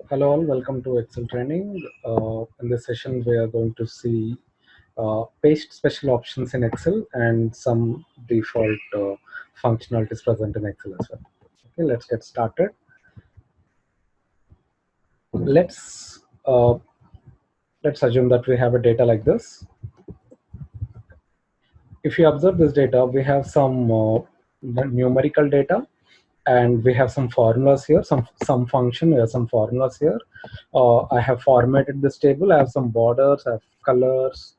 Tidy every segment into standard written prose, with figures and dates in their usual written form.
Hello all, welcome to Excel training. In this session, we are going to see paste special options in Excel and some default functionalities present in Excel as well. Okay, let's get started. Let's assume that we have a data like this. If you observe this data, we have some numerical data, and we have some formulas here, some function, we have some formulas here. I have formatted this table. I have some borders, I have colors,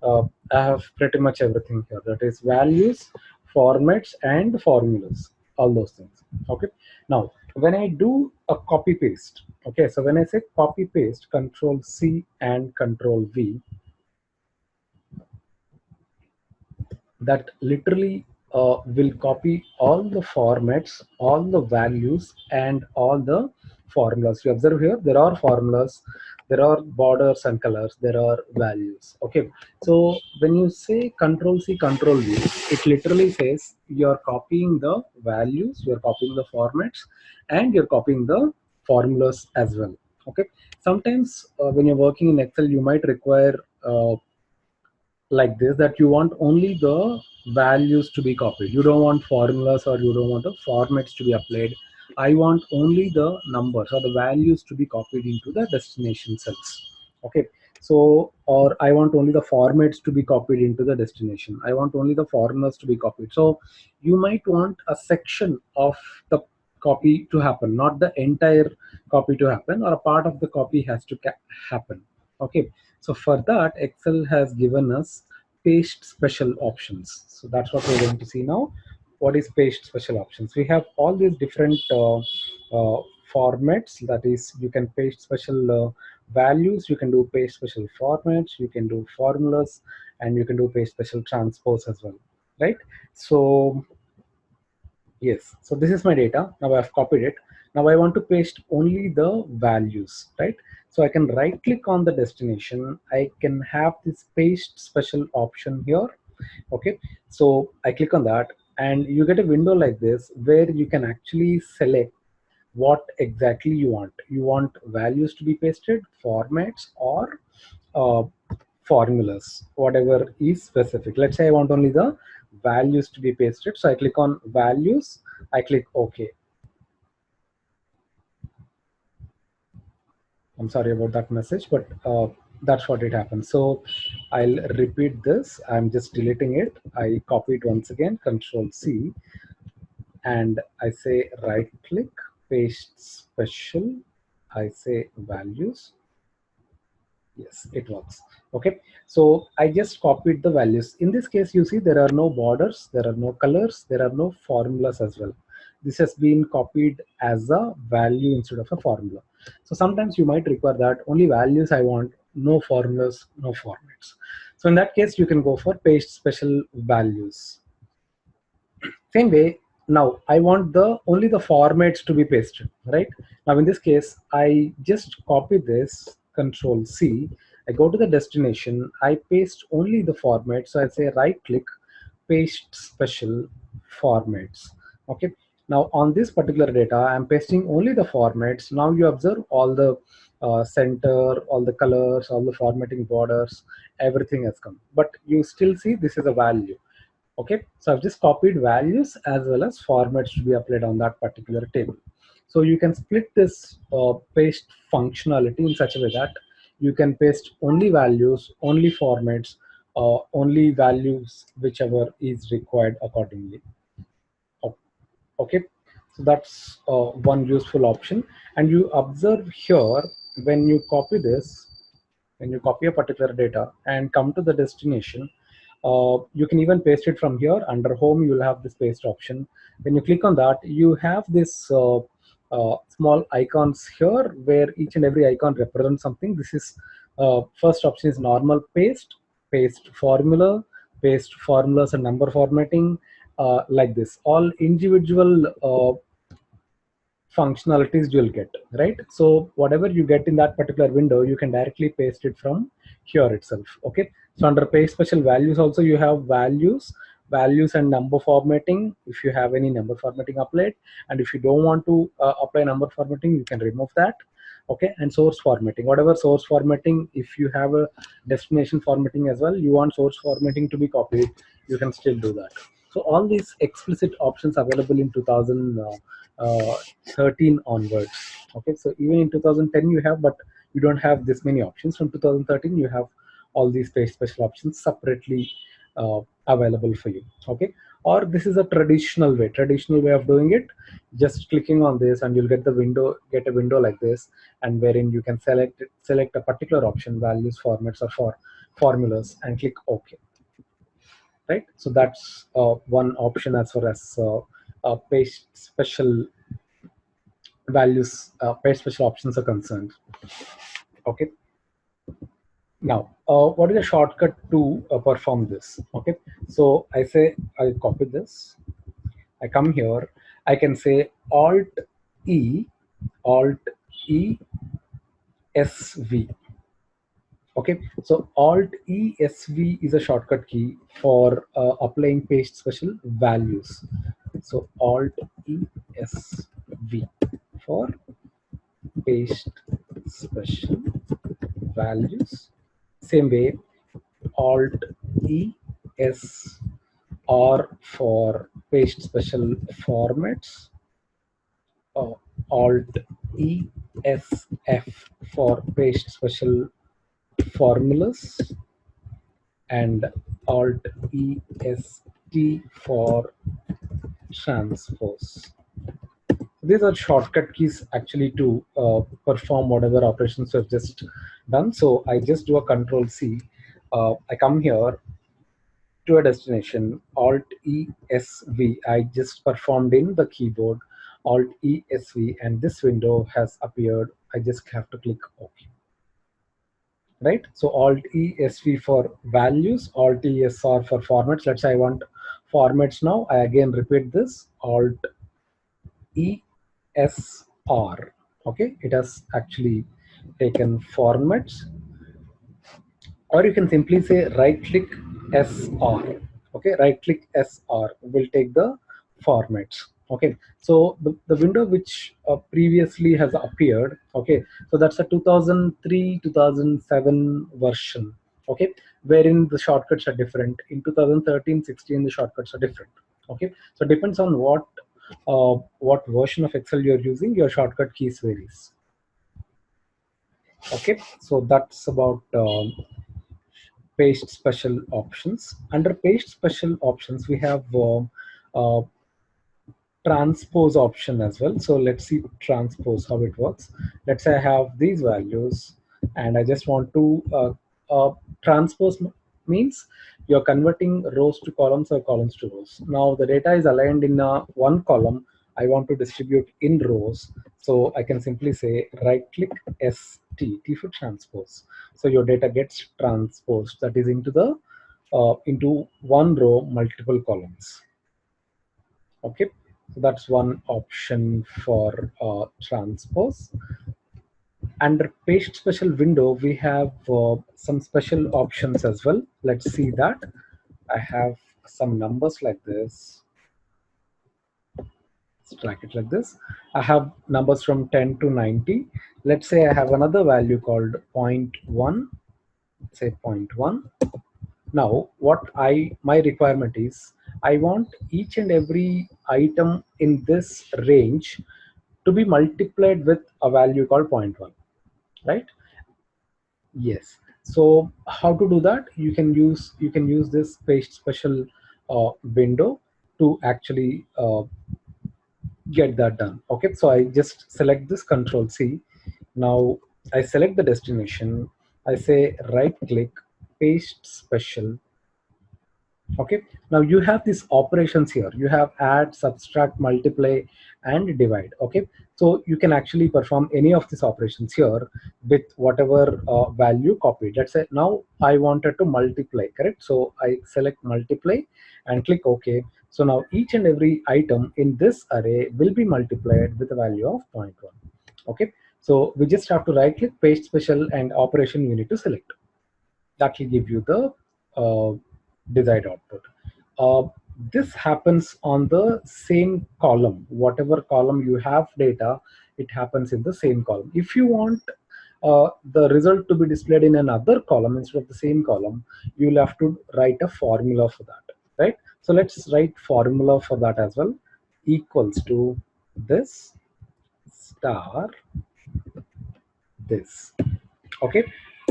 I have pretty much everything here. That is values, formats, and formulas, all those things. Okay. Now, when I do a copy paste, okay, so when I say copy paste, Control C and Control V, that literally will copy all the formats, all the values, and all the formulas. You observe here, there are formulas, there are borders and colors, there are values. Okay, so when you say Control C, Control V, it literally says you're copying the values, you're copying the formats, and you're copying the formulas as well. Okay, sometimes when you're working in Excel, you might require like this, that you want only the values to be copied. You don't want formulas, or you don't want the formats to be applied. I want only the numbers or the values to be copied into the destination cells. Okay, so, or I want only the formats to be copied into the destination. I want only the formulas to be copied. So you might want a section of the copy to happen, not the entire copy to happen, or a part of the copy has to happen. Okay, so for that, Excel has given us paste special options. So that's what we're going to see now. What is paste special options? We have all these different formats. That is, you can paste special values, you can do paste special formats, you can do formulas, and you can do paste special transpose as well, right? So yes, so this is my data. Now I've copied it. Now I want to paste only the values, right? So I can right click on the destination. I can have this paste special option here. Okay, so I click on that, and you get a window like this where you can actually select what exactly you want. You want values to be pasted, formats, or uh, formulas, whatever is specific. Let's say I want only the values to be pasted. So I click on values, I click OK. I'm sorry about that message, but that's what it happens. So I'll repeat this. I'm just deleting it. I copy it once again, Control C, and I say right click, paste special. I say values. Yes, it works. Okay, so I just copied the values. In this case, you see there are no borders, there are no colors, there are no formulas as well. This has been copied as a value instead of a formula. So sometimes you might require that only values I want, no formulas, no formats. So in that case, you can go for paste special values. Same way, now I want the only the formats to be pasted, right? Now in this case, I just copy this, Control C, I go to the destination, I paste only the format. So I say right click, paste special formats. Okay, now on this particular data, I'm pasting only the formats. Now you observe all the center, all the colors, all the formatting borders, everything has come, but you still see this is a value. Okay, so I've just copied values as well as formats to be applied on that particular table. So you can split this paste functionality in such a way that you can paste only values, only formats, only values, whichever is required accordingly. Okay, so that's one useful option. And you observe here, when you copy this, when you copy a particular data and come to the destination, you can even paste it from here. Under home, you'll have this paste option. When you click on that, you have this small icons here where each and every icon represents something. This is first option is normal paste, paste formula, paste formulas and number formatting, like this. All individual functionalities you'll get, right? So whatever you get in that particular window, you can directly paste it from here itself. Okay, so under paste special values also, you have values and number formatting, if you have any number formatting applied. And if you don't want to apply number formatting, you can remove that. Okay, and source formatting, whatever source formatting, if you have a destination formatting as well, you want source formatting to be copied, you can still do that. So all these explicit options available in 2013 onwards. Okay, so even in 2010 you have, but you don't have this many options. From 2013 you have all these page special options separately available for you. Okay, or this is a traditional way of doing it. Just clicking on this and you'll get a window like this, and wherein you can select a particular option, values, formats, or for formulas, and click OK. Right, so that's one option as far as page special values, page special options are concerned. Okay, now what is the shortcut to perform this? Okay, so I say I copy this, I come here, I can say alt e sv. Okay, so alt esv is a shortcut key for applying page special values. So alt esv for paste special values. Same way, alt es R for paste special formats, alt ESF for paste special formulas, and alt EST for transpose. These are shortcut keys actually to perform whatever operations we've just done. So I just do a Control C. I come here to a destination, alt ESV. I just performed in the keyboard, alt ESV, and this window has appeared. I just have to click OK. Right, so alt ESV for values, alt ESR for formats. Let's say I want formats now. I again repeat this, alt ESR. Okay, it has actually taken formats, or you can simply say right click SR. Okay, right click SR will take the formats. Okay, so the window which previously has appeared, okay, so that's a 2003 2007 version. Okay, wherein the shortcuts are different. In 2013-16 the shortcuts are different. Okay, so depends on what version of Excel you're using, your shortcut keys varies. Okay, so that's about paste special options. Under paste special options, we have uh, transpose option as well. So let's see transpose, how it works. Let's say I have these values and I just want to transpose means you're converting rows to columns or columns to rows. Now the data is aligned in one column. I want to distribute in rows. So I can simply say right click T for transpose. So your data gets transposed, that is into one row, multiple columns. Okay, so that's one option for transpose. Under paste special window, we have some special options as well. Let's see that. I have some numbers like this. Let's track it like this. I have numbers from 10 to 90. Let's say I have another value called 0.1. Say 0.1. Now, my requirement is, I want each and every item in this range to be multiplied with a value called 0.1, right? Yes. So how to do that? You can use this paste special window to actually get that done. Okay, so I just select this, Control C. Now I select the destination. I say right click, paste special. Okay, now you have these operations here. You have add, subtract, multiply, and divide. Okay, so you can actually perform any of these operations here with whatever value copied. Let's say now I wanted to multiply, correct? So I select multiply and click OK. So now each and every item in this array will be multiplied with a value of 0.1. Okay, so we just have to right click, paste special, and operation you need to select. That will give you the desired output. This happens on the same column. Whatever column you have data, it happens in the same column. If you want the result to be displayed in another column instead of the same column, you will have to write a formula for that, right? So let's write formula for that as well. Equals to this star this. Okay,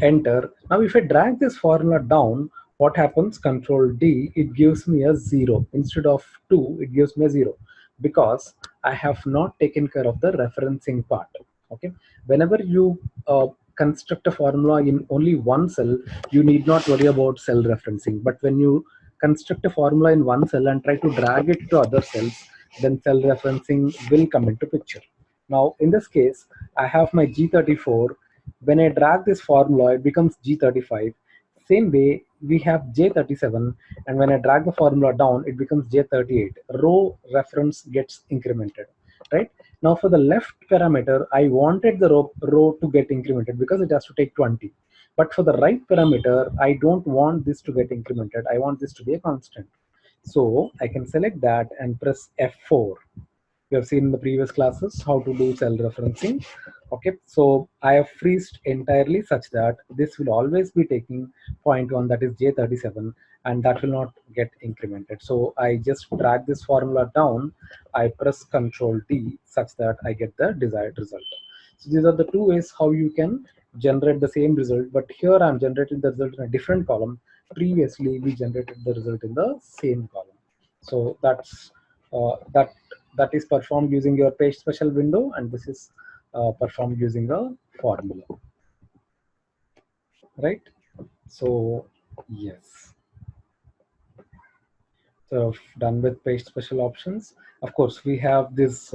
enter. Now if I drag this formula down, what happens? Control D, it gives me a 0 instead of 2, it gives me a 0 because I have not taken care of the referencing part. Okay, whenever you construct a formula in only one cell, you need not worry about cell referencing. But when you construct a formula in one cell and try to drag it to other cells, then cell referencing will come into picture. Now in this case, I have my G34. When I drag this formula, it becomes G35. Same way, we have J37, and when I drag the formula down, it becomes J38. Row reference gets incremented, right? Now for the left parameter, I wanted the row to get incremented because it has to take 20. But for the right parameter, I don't want this to get incremented. I want this to be a constant. So I can select that and press F4. You have seen in the previous classes how to do cell referencing. Okay, so I have freezed entirely such that this will always be taking point 1, that is J37, and that will not get incremented. So I just drag this formula down, I press Ctrl D such that I get the desired result. So these are the two ways how you can generate the same result, but here I'm generating the result in a different column. Previously we generated the result in the same column. So that's that is performed using your page special window, and this is performed using a formula, right? So yes, so done with page special options. Of course, we have this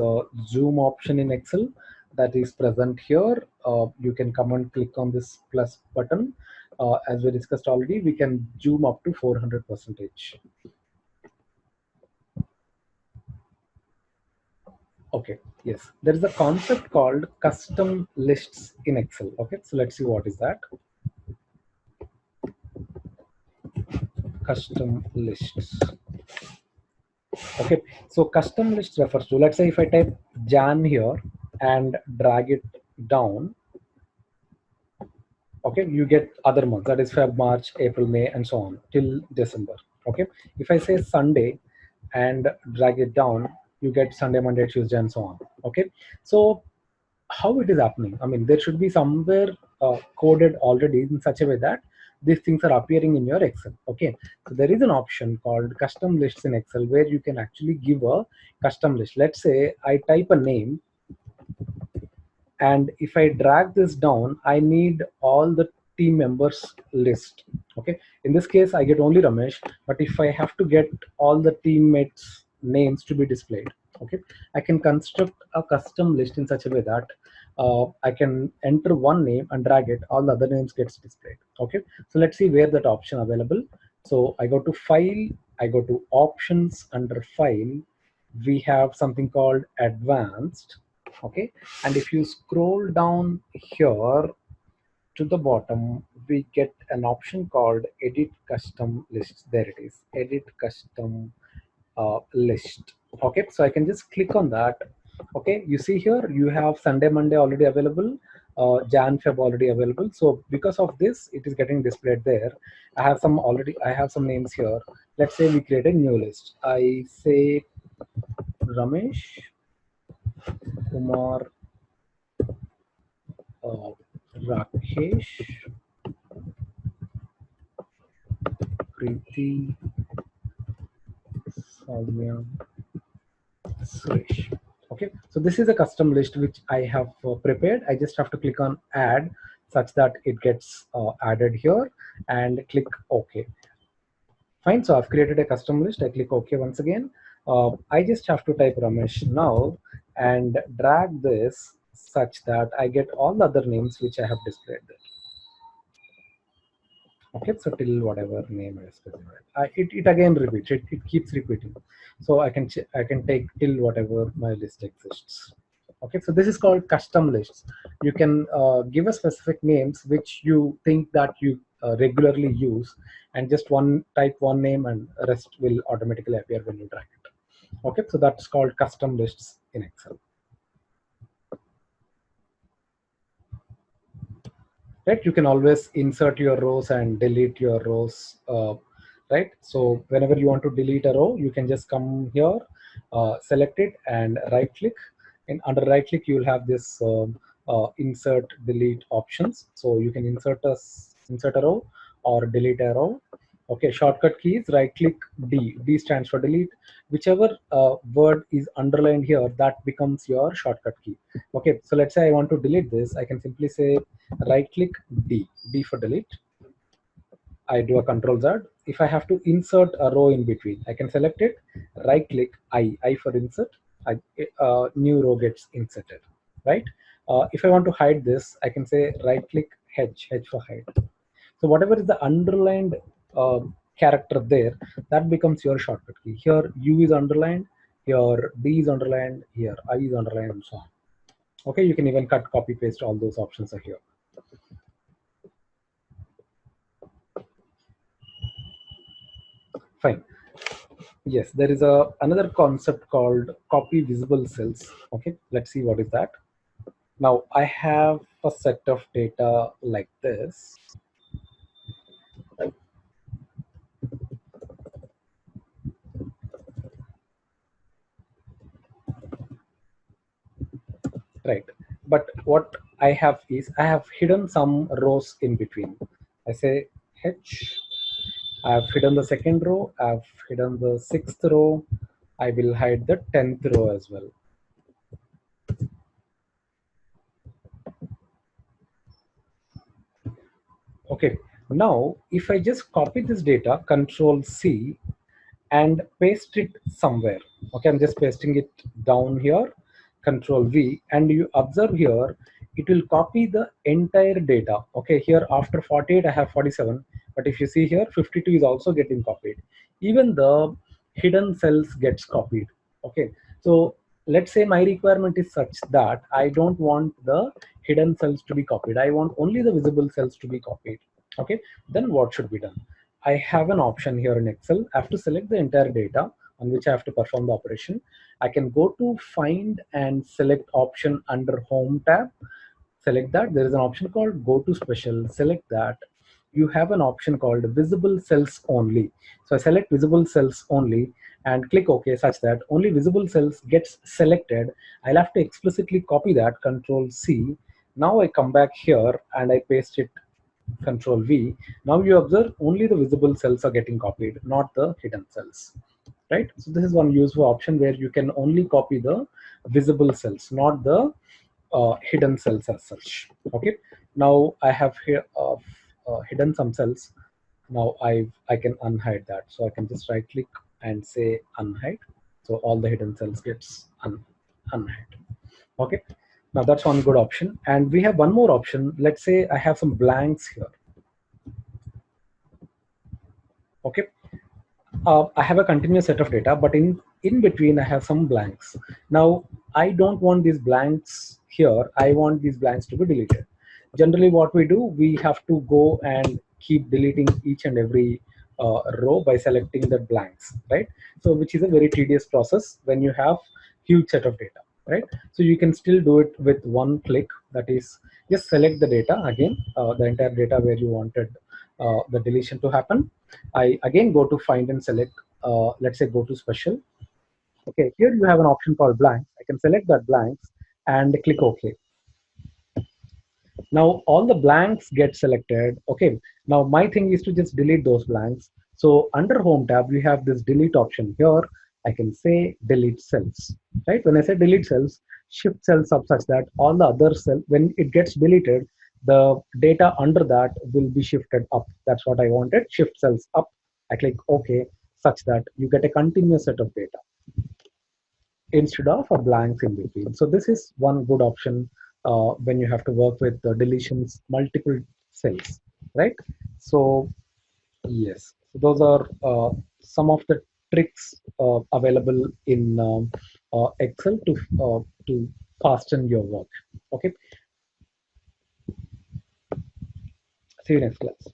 zoom option in Excel that is present here. You can come and click on this plus button. As we discussed already, we can zoom up to 400%. Okay, yes, there is a concept called custom lists in Excel. Okay, so let's see what is that. Custom lists. Okay, so custom list refers to, let's say if I type Jan here and drag it down, okay, you get other months, that is Feb, March, April, May, and so on till December. Okay, if I say Sunday and drag it down, you get Sunday, Monday, Tuesday, and so on. Okay, so how it is happening, I mean, there should be somewhere coded already in such a way that these things are appearing in your Excel. Okay, so there is an option called custom lists in Excel where you can actually give a custom list. Let's say I type a name, and if I drag this down, I need all the team members list. Okay, in this case I get only Ramesh, but if I have to get all the teammates names to be displayed, okay, I can construct a custom list in such a way that I can enter one name and drag it, all the other names gets displayed. Okay, so let's see where that option available. So I go to file, I go to options. Under file we have something called advanced. Okay, and if you scroll down here to the bottom, we get an option called edit custom list. There it is, edit custom list. Okay, so I can just click on that. Okay, you see here you have Sunday, Monday already available, Jan, Feb already available. So because of this, it is getting displayed there. I have some names here. Let's say we create a new list. I say Ramesh, Kumar, Rakesh, Preeti, Soumya, Suresh. Okay, so this is a custom list which I have prepared. I just have to click on add such that it gets added here and click OK. Fine, so I've created a custom list. I click OK once again. I just have to type Ramesh now and drag this such that I get all the other names which I have displayed there. Okay, so till whatever name I specified, it again repeats. It keeps repeating. So I can take till whatever my list exists. Okay, so this is called custom lists. You can give a specific names which you think that you regularly use, and just type one name, and rest will automatically appear when you drag it. Okay, so that's called custom lists in Excel. right? You can always insert your rows and delete your rows, right? So whenever you want to delete a row, you can just come here, select it and right click, and under right click you will have this insert delete options. So you can insert a row or delete a row. Okay, shortcut keys, right click D stands for delete. Whichever word is underlined here, that becomes your shortcut key. Okay, so let's say I want to delete this, I can simply say right click D for delete. I do a control Z. If I have to insert a row in between, I can select it, right click I for insert. New row gets inserted, right? If I want to hide this, I can say right click H for hide. So whatever is the underlined uh, character there, that becomes your shortcut key. Here U is underlined, here D is underlined, here I is underlined, and so on. Okay, you can even cut, copy, paste, all those options are here. Fine. Yes, there is another concept called copy visible cells. Okay, let's see what is that. Now I have a set of data like this. Right, but what I have is I have hidden some rows in between. I say H. I have hidden the second row. I have hidden the sixth row. I will hide the 10th row as well. Okay, now if I just copy this data, Control C, and paste it somewhere. Okay, I'm just pasting it down here, Control V, and you observe here, it will copy the entire data. Okay, here after 48, I have 47, but if you see here, 52 is also getting copied. Even the hidden cells gets copied. Okay, so let's say my requirement is such that I don't want the hidden cells to be copied. I want only the visible cells to be copied. Okay, then what should be done? I have an option here in Excel. I have to select the entire data on which I have to perform the operation. I can go to find and select option under home tab. Select that. There is an option called go to special. Select that. You have an option called visible cells only. So I select visible cells only and click OK such that only visible cells gets selected. I'll have to explicitly copy that, Control C. Now I come back here and I paste it, Control V. Now you observe only the visible cells are getting copied, not the hidden cells, right? So this is one useful option where you can only copy the visible cells, not the hidden cells as such. Okay. Now I have here hidden some cells. Now I can unhide that. So I can just right click and say unhide. So all the hidden cells gets unhide. Okay. Now that's one good option. And we have one more option. Let's say I have some blanks here. Okay. I have a continuous set of data, but in between I have some blanks. Now I don't want these blanks here. I want these blanks to be deleted. Generally, what we do, we have to go and keep deleting each and every row by selecting the blanks, right? So which is a very tedious process when you have huge set of data, right? So you can still do it with one click. That is, just select the data again, the entire data where you wanted the deletion to happen. I again go to find and select, let's say go to special. Okay, here you have an option called blanks. I can select that blanks and click OK. Now all the blanks get selected. Okay, now my thing is to just delete those blanks. So under home tab, we have this delete option here. I can say delete cells, right? When I say delete cells, shift cells up such that all the other cells, when it gets deleted, the data under that will be shifted up. That's what I wanted. Shift cells up. I click OK such that you get a continuous set of data instead of a blanks in between. So this is one good option when you have to work with the deletions multiple cells, right? So yes, so those are some of the tricks available in Excel to fasten your work. Okay, see you next class.